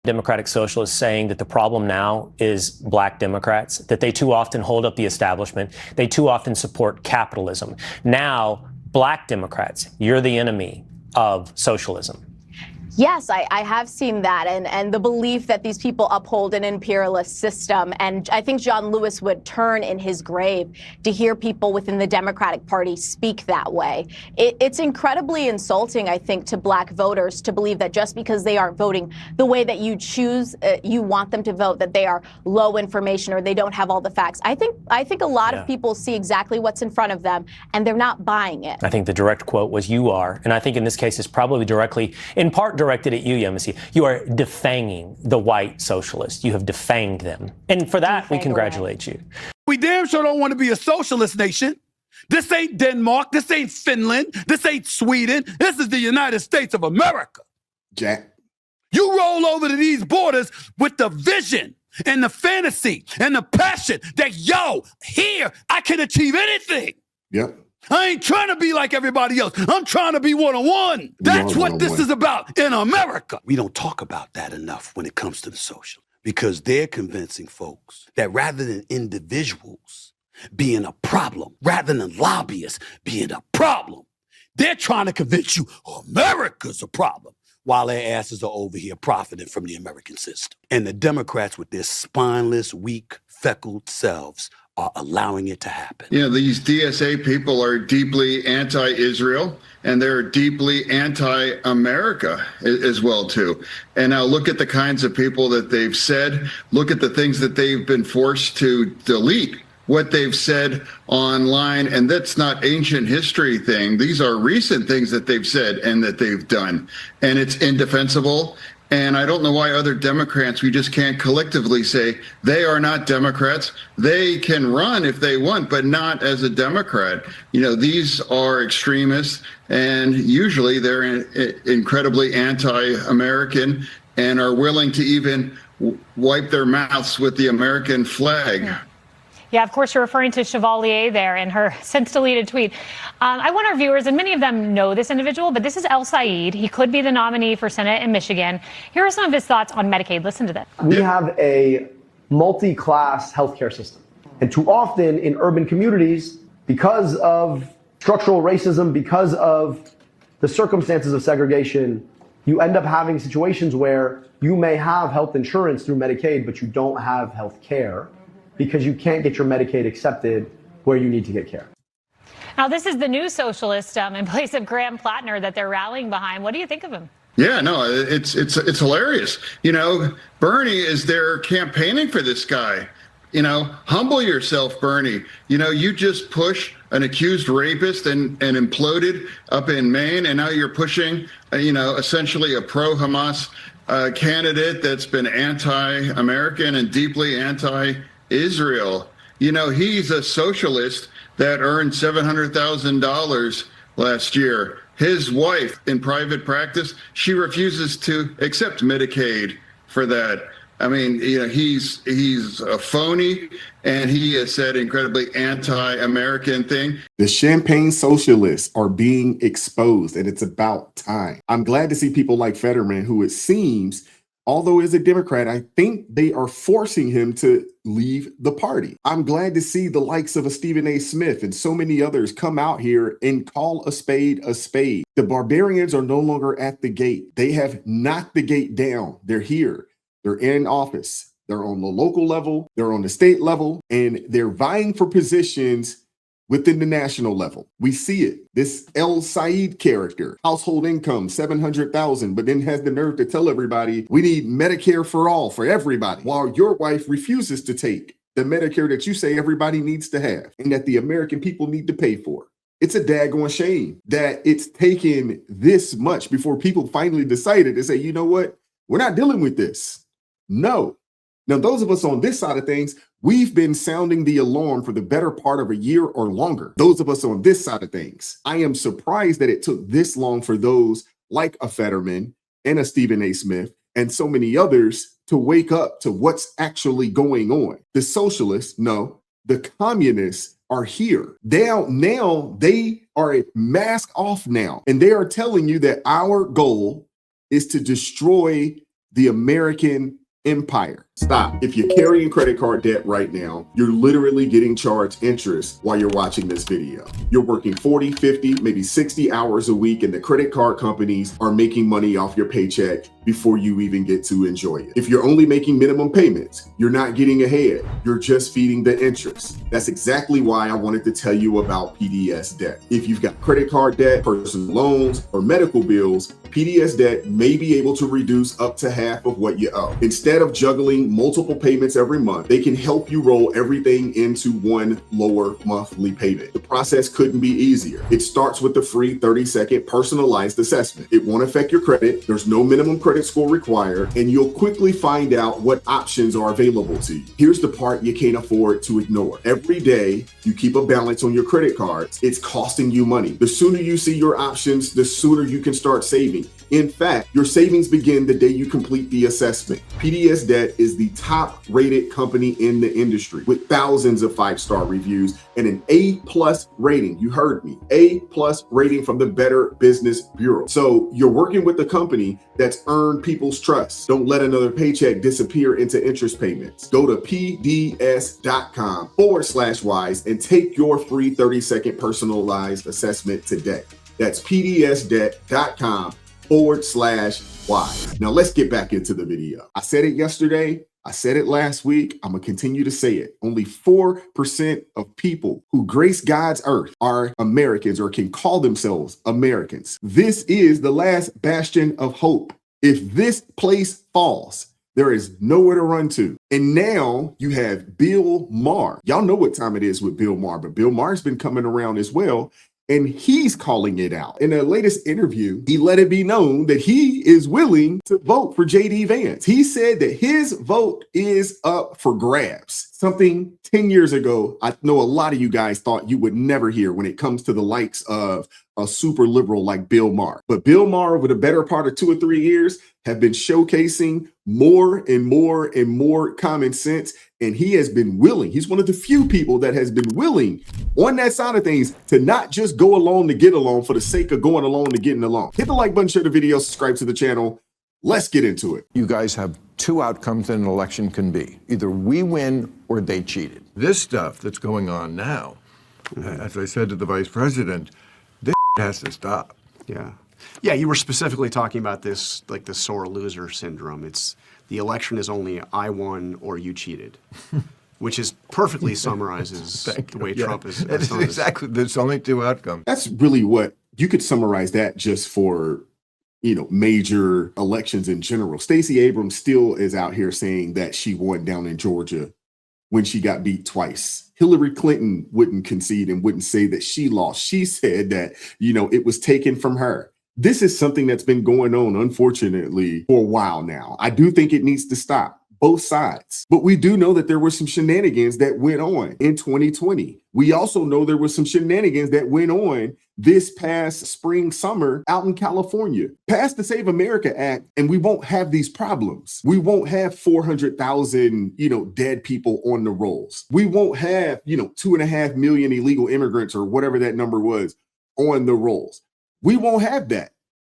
Democratic Socialists saying that the problem now is black Democrats, that they too often hold up the establishment. They too often support capitalism. Now, black Democrats, you're the enemy of socialism. Yes, I have seen that, and the belief that these people uphold an imperialist system. And I think John Lewis would turn in his grave to hear people within the Democratic Party speak that way. It's incredibly insulting, I think, to black voters to believe that just because they aren't voting the way that you choose, you want them to vote, that they are low information or they don't have all the facts. I think a lot of people see exactly what's in front of them, and they're not buying it. I think the direct quote was, "You are," and I think in this case it's probably directly, in part directed at you, Yemisi. You are defanging the white socialists. You have defanged them. And for that, we congratulate you. We damn sure don't want to be a socialist nation. This ain't Denmark. This ain't Finland. This ain't Sweden. This is the United States of America. Jack. You roll over to these borders with the vision and the fantasy and the passion that, yo, here, I can achieve anything. Yep. I ain't trying to be like everybody else. I'm trying to be one-on-one. That's what this is about in America. We don't talk about that enough when it comes to the social, because they're convincing folks that rather than individuals being a problem, rather than lobbyists being a problem, they're trying to convince you America's a problem, while their asses are over here profiting from the American system. And the Democrats, with their spineless, weak, feckled selves, are allowing it to happen. You know, these DSA people are deeply anti-Israel, and they're deeply anti-America as well, too. And now look at the kinds of people that they've said. Look at the things that they've been forced to delete, what they've said online. And that's not ancient history thing. These are recent things that they've said and that they've done. And it's indefensible. And I don't know why other Democrats, we just can't collectively say they are not Democrats. They can run if they want, but not as a Democrat. You know, these are extremists, and usually they're incredibly anti-American and are willing to even wipe their mouths with the American flag. Yeah, of course, you're referring to Chevalier there in her since deleted tweet. I want our viewers, and many of them know this individual, but this is El Said. He could be the nominee for Senate in Michigan. Here are some of his thoughts on Medicaid. Listen to this. We have a multi-class healthcare system. And too often in urban communities, because of structural racism, because of the circumstances of segregation, you end up having situations where you may have health insurance through Medicaid, but you don't have health care, because you can't get your Medicaid accepted where you need to get care. Now, this is the new socialist in place of Graham Plattner that they're rallying behind. What do you think of him? Yeah, no, it's hilarious. You know, Bernie is there campaigning for this guy. You know, humble yourself, Bernie. You know, you just push an accused rapist and imploded up in Maine, and now you're pushing, you know, essentially a pro-Hamas candidate that's been anti-American and deeply anti-Israel. You know, he's a socialist that earned $700,000 last year. His wife in private practice, she refuses to accept Medicaid for that. I mean, you know, he's a phony, and he has said incredibly anti-American thing. The champagne socialists are being exposed, and it's about time. I'm glad to see people like Fetterman, who it seems, although as a Democrat, I think they are forcing him to leave the party. I'm glad to see the likes of a Stephen A. Smith and so many others come out here and call a spade a spade. The barbarians are no longer at the gate. They have knocked the gate down. They're here. They're in office. They're on the local level. They're on the state level, and they're vying for positions within the national level. We see it. This El Said character, household income, $700,000, but then has the nerve to tell everybody we need Medicare for all, for everybody, while your wife refuses to take the Medicare that you say everybody needs to have and that the American people need to pay for. It's a daggone shame that it's taken this much before people finally decided to say, you know what? We're not dealing with this. No. Now, those of us on this side of things, we've been sounding the alarm for the better part of a year or longer. Those of us on this side of things, I am surprised that it took this long for those like a Fetterman and a Stephen A. Smith and so many others to wake up to what's actually going on. The socialists, no, the communists are here. Now they are mask off now, and they are telling you that our goal is to destroy the American empire. Stop. If you're carrying credit card debt right now, you're literally getting charged interest while you're watching this video. You're working 40, 50, maybe 60 hours a week, and the credit card companies are making money off your paycheck before you even get to enjoy it. If you're only making minimum payments, you're not getting ahead. You're just feeding the interest. That's exactly why I wanted to tell you about PDS debt. If you've got credit card debt, personal loans, or medical bills, PDS debt may be able to reduce up to half of what you owe. Instead of juggling multiple payments every month, they can help you roll everything into one lower monthly payment. The process couldn't be easier. It starts with the free 30-second personalized assessment. It won't affect your credit. There's no minimum credit score required, and you'll quickly find out what options are available to you. Here's the part you can't afford to ignore. Every day you keep a balance on your credit cards, it's costing you money. The sooner you see your options, the sooner you can start saving. In fact, your savings begin the day you complete the assessment. PDS Debt is the top rated company in the industry with thousands of 5-star reviews and an A+ rating. You heard me, A+ rating from the Better Business Bureau. So you're working with a company that's earned people's trust. Don't let another paycheck disappear into interest payments. Go to pds.com/wise and take your free 30-second personalized assessment today. That's pdsdebt.com/wise. Now let's get back into the video. I said it yesterday. I said it last week. I'm gonna continue to say it. Only 4% of people who grace God's earth are Americans or can call themselves Americans. This is the last bastion of hope. If this place falls, there is nowhere to run to. And now you have Bill Maher. Y'all know what time it is with Bill Maher, but Bill Maher's been coming around as well. And he's calling it out. In the latest interview, he let it be known that he is willing to vote for J.D. Vance. He said that his vote is up for grabs. Something 10 years ago, I know a lot of you guys thought you would never hear when it comes to the likes of a super liberal like Bill Maher. But Bill Maher, over the better part of 2 or 3 years, have been showcasing more and more and more common sense. And he has been willing. He's one of the few people that has been willing on that side of things to not just go along to get along for the sake of going along to getting along. Hit the like button, share the video, subscribe to the channel. Let's get into it. You guys have 2 outcomes that an election can be. Either we win or they cheated. This stuff that's going on now, as I said to the vice president, this has to stop. Yeah. Yeah, you were specifically talking about this, like the sore loser syndrome. It's the election is only I won or you cheated, which is perfectly summarizes the way Trump is. Exactly. There's only 2 outcomes. That's really what you could summarize that just for, major elections in general. Stacey Abrams still is out here saying that she won down in Georgia when she got beat twice. Hillary Clinton wouldn't concede and wouldn't say that she lost. She said that, it was taken from her. This is something that's been going on, unfortunately, for a while now. I do think it needs to stop, both sides. But we do know that there were some shenanigans that went on in 2020. We also know there was some shenanigans that went on this past spring, summer out in California. Pass the Save America Act, and we won't have these problems. We won't have 400,000, dead people on the rolls. We won't have, 2.5 million illegal immigrants or whatever that number was on the rolls. We won't have that.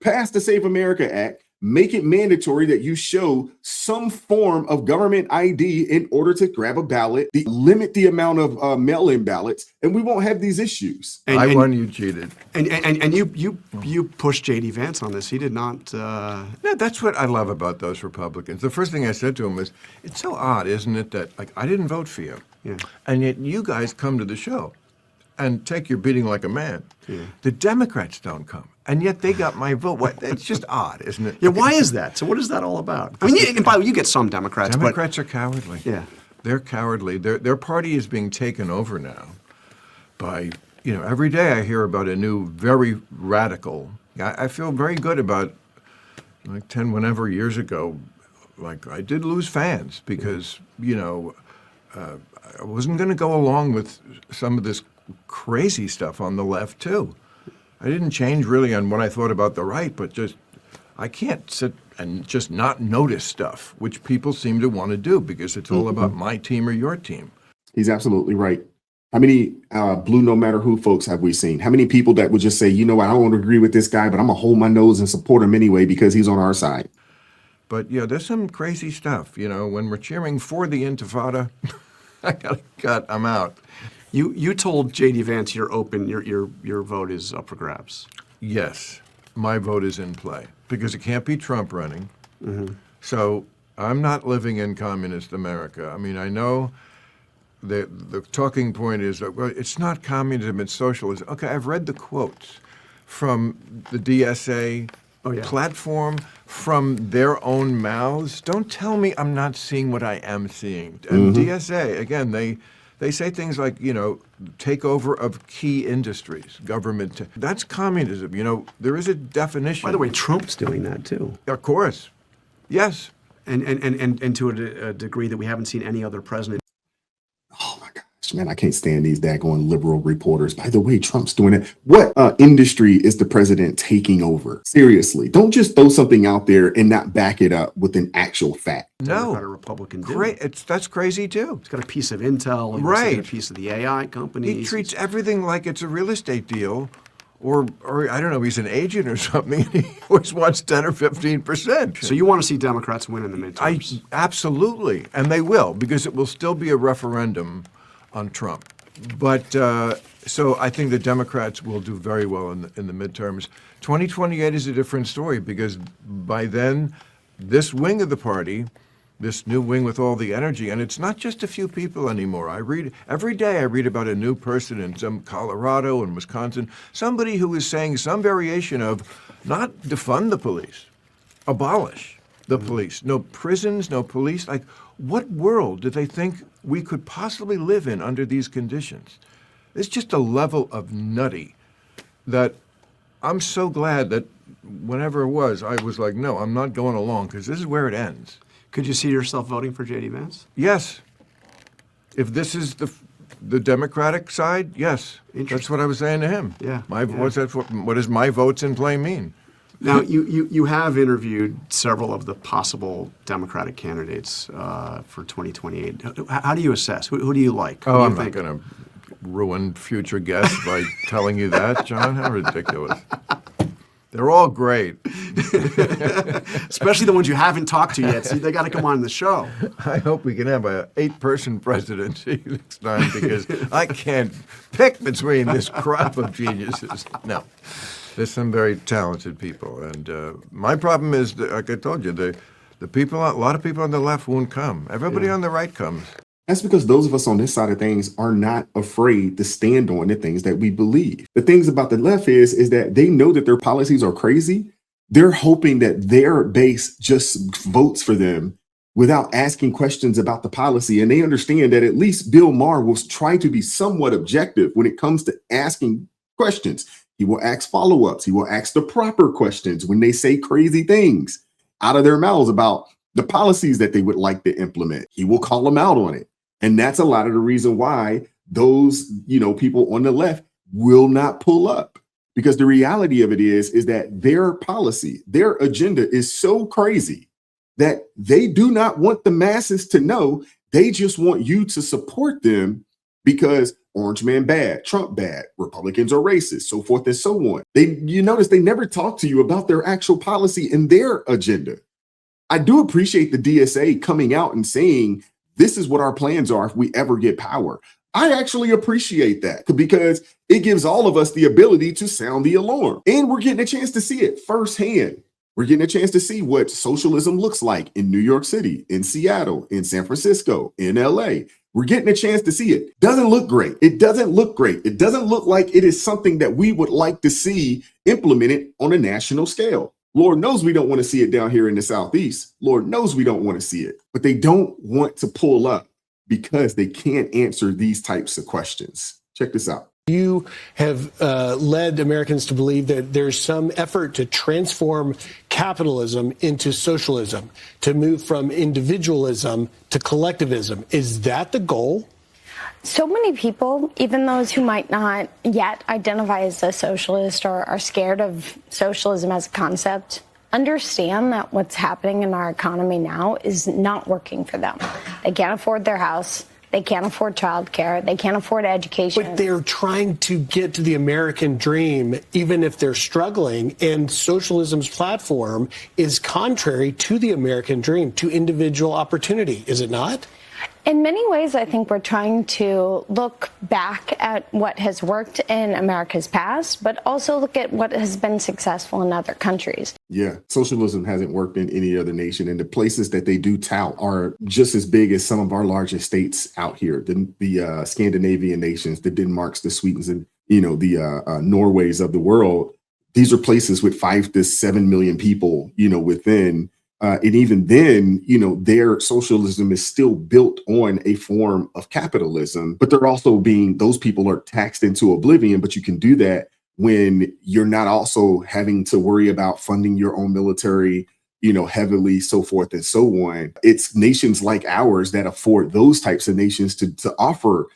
Pass the Save America Act, make it mandatory that you show some form of government ID in order to grab a ballot, limit the amount of mail-in ballots, and we won't have these issues. I won, you cheated. And you pushed J.D. Vance on this. He did not. Yeah, that's what I love about those Republicans. The first thing I said to him was, it's so odd, isn't it, that I didn't vote for you, and yet you guys come to the show and take your beating like a man. Yeah. The Democrats don't come, and yet they got my vote. It's just odd, isn't it? Yeah, why is that? So what is that all about? I mean, and by the way, you get some Democrats. Democrats are cowardly. Yeah. They're cowardly. Their party is being taken over now by, every day I hear about a new, very radical. I feel very good about, 10 whenever years ago, I did lose fans because, I wasn't going to go along with some of this crazy stuff on the left too. I didn't change really on what I thought about the right, but I can't sit and just not notice stuff, which people seem to want to do because it's all about my team or your team. He's absolutely right. How many blue no matter who folks have we seen? How many people that would just say, I don't agree with this guy, but I'm gonna hold my nose and support him anyway because he's on our side? But yeah, there's some crazy stuff. When we're cheering for the Intifada, I gotta cut. I'm out. You told J.D. Vance you're open. Your vote is up for grabs. Yes, my vote is in play because it can't be Trump running. Mm-hmm. So I'm not living in communist America. I mean, I know the talking point is that, well, it's not communism, it's socialism. Okay, I've read the quotes from the DSA platform, from their own mouths. Don't tell me I'm not seeing what I am seeing. And DSA, again, they say things like, takeover of key industries, government. That's communism. There is a definition. By the way, Trump's doing that too. Of course. Yes. And to a degree that we haven't seen any other president. Oh my gosh, man, I can't stand these daggone liberal reporters. By the way, Trump's doing it. What industry is the president taking over? Seriously, don't just throw something out there and not back it up with an actual fact. No, a Republican. Great, that's crazy too. He's got a piece of intel, right? A piece of the AI companies. He treats everything like it's a real estate deal, or I don't know, he's an agent or something. He always wants 10 or 15%. So you want to see Democrats win in the midterms? Absolutely, and they will, because it will still be a referendum on Trump. But so I think the Democrats will do very well in the midterms. 2028 is a different story, because by then, this wing of the party, this new wing with all the energy, and it's not just a few people anymore. Every day I read about a new person in some Colorado and Wisconsin, somebody who is saying some variation of not defund the police, abolish the police. No prisons, no police. Like, what world do they think we could possibly live in under these conditions? It's just a level of nutty that I'm so glad that whenever it was, I was like, no, I'm not going along, because this is where it ends. Could you see yourself voting for J.D. Vance? Yes. If this is the Democratic side, yes. That's what I was saying to him. Yeah. What does my votes in play mean? Now, you have interviewed several of the possible Democratic candidates for 2028. How do you assess? Who do you like? Oh, I'm not going to ruin future guests by telling you that, John. How ridiculous. They're all great. Especially the ones you haven't talked to yet. See, they got to come on the show. I hope we can have an 8-person presidency next time, because I can't pick between this crop of geniuses. No. There's some very talented people. And my problem is, that, like I told you, the people, a lot of people on the left won't come. Everybody on the right comes. That's because those of us on this side of things are not afraid to stand on the things that we believe. The things about the left is that they know that their policies are crazy. They're hoping that their base just votes for them without asking questions about the policy. And they understand that at least Bill Maher will try to be somewhat objective when it comes to asking questions. He will ask follow-ups. He will ask the proper questions when they say crazy things out of their mouths about the policies that they would like to implement. He will call them out on it. And that's a lot of the reason why those, people on the left will not pull up, because the reality of it is that their policy, their agenda is so crazy that they do not want the masses to know. They just want you to support them because Orange man bad, Trump bad, Republicans are racist, so forth and so on. You notice they never talk to you about their actual policy and their agenda. I do appreciate the DSA coming out and saying, this is what our plans are if we ever get power. I actually appreciate that, because it gives all of us the ability to sound the alarm. And we're getting a chance to see it firsthand. We're getting a chance to see what socialism looks like in New York City, in Seattle, in San Francisco, in LA. We're getting a chance to see it. Doesn't look great. It doesn't look great. It doesn't look like it is something that we would like to see implemented on a national scale. Lord knows we don't want to see it down here in the Southeast. Lord knows we don't want to see it. But they don't want to pull up because they can't answer these types of questions. Check this out. You have led Americans to believe that there's some effort to transform capitalism into socialism, to move from individualism to collectivism. Is that the goal? So many people, even those who might not yet identify as a socialist or are scared of socialism as a concept, understand that what's happening in our economy now is not working for them. They can't afford their house. They can't afford childcare. They can't afford education. But they're trying to get to the American dream, even if they're struggling. And socialism's platform is contrary to the American dream, to individual opportunity, is it not? In many ways, I think we're trying to look back at what has worked in America's past, but also look at what has been successful in other countries. Yeah, socialism hasn't worked in any other nation, and the places that they do tout are just as big as some of our largest states out here. The Scandinavian nations, the Denmarks, the Swedens, and the Norways of the world. These are places with 5 to 7 million people, within. And even then, their socialism is still built on a form of capitalism, but they're also those people are taxed into oblivion. But you can do that when you're not also having to worry about funding your own military, heavily, so forth and so on. It's nations like ours that afford those types of nations to offer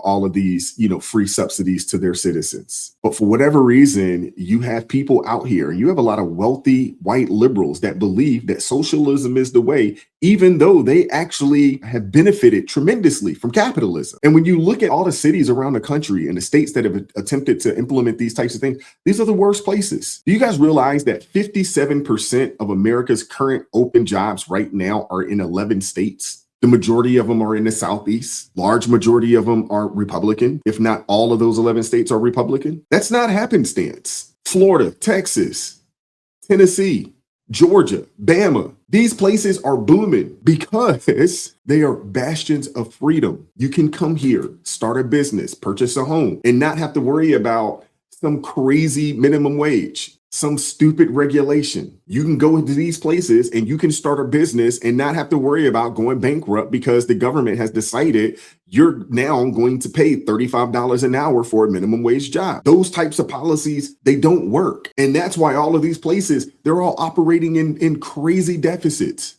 all of these, free subsidies to their citizens. But for whatever reason, you have people out here, and you have a lot of wealthy white liberals that believe that socialism is the way, even though they actually have benefited tremendously from capitalism. And when you look at all the cities around the country and the states that have attempted to implement these types of things, these are the worst places. Do you guys realize that 57% of America's current open jobs right now are in 11 states? The majority of them are in the Southeast. Large majority of them are Republican. If not all of those 11 states are Republican. That's not happenstance. Florida, Texas, Tennessee, Georgia, Bama. These places are booming because they are bastions of freedom. You can come here, start a business, purchase a home, and not have to worry about some crazy minimum wage, some stupid regulation. You can go into these places and you can start a business and not have to worry about going bankrupt because the government has decided you're now going to pay $35 an hour for a minimum wage job. Those types of policies, they don't work. And that's why all of these places, they're all operating in crazy deficits,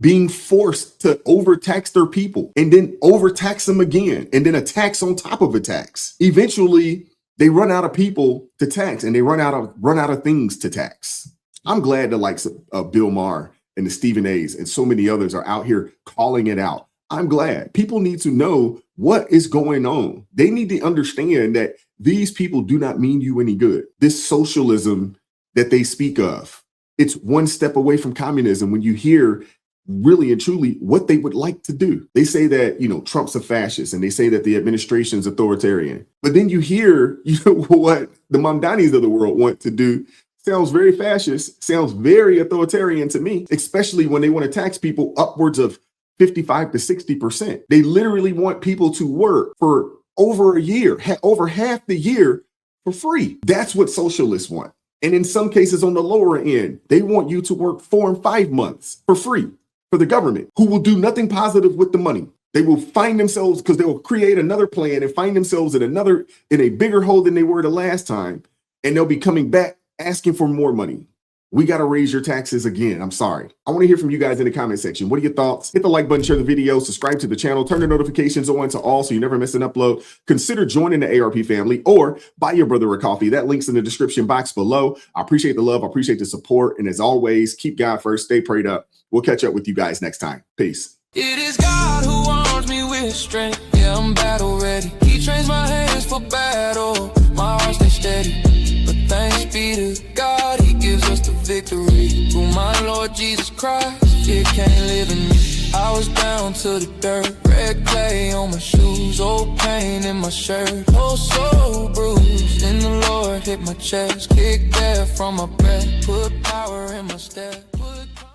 being forced to overtax their people and then overtax them again, and then a tax on top of a tax. Eventually, they run out of people to tax, and they run out of things to tax. I'm glad the likes of Bill Maher and the Stephen A's and so many others are out here calling it out. I'm glad. People need to know what is going on. They need to understand that these people do not mean you any good. This socialism that they speak of, it's one step away from communism when you hear really and truly what they would like to do. They say that, Trump's a fascist, and they say that the administration's authoritarian. But then you hear, what the Mamdanis of the world want to do. Sounds very fascist, sounds very authoritarian to me, especially when they want to tax people upwards of 55 to 60%. They literally want people to work for over a year, over half the year for free. That's what socialists want. And in some cases on the lower end, they want you to work 4 and 5 months for free for the government, who will do nothing positive with the money. They will find themselves, because they will create another plan and find themselves in a bigger hole than they were the last time. And they'll be coming back asking for more money. We got to raise your taxes again. I'm sorry. I want to hear from you guys in the comment section. What are your thoughts? Hit the like button, share the video, subscribe to the channel, turn the notifications on to all so you never miss an upload. Consider joining the ARP family or buy your brother a coffee. That link's in the description box below. I appreciate the love. I appreciate the support. And as always, keep God first. Stay prayed up. We'll catch up with you guys next time. Peace. It is God who arms me with strength. Yeah, I'm battle ready. He trains my hands for battle. My heart stays steady. But thanks be to God, he gives us the victory. Through my Lord Jesus Christ, fear can't live in me. I was down to the dirt, red clay on my shoes, old pain in my shirt, oh so bruised. Then the Lord hit my chest, kicked air from my breath, put power in my step.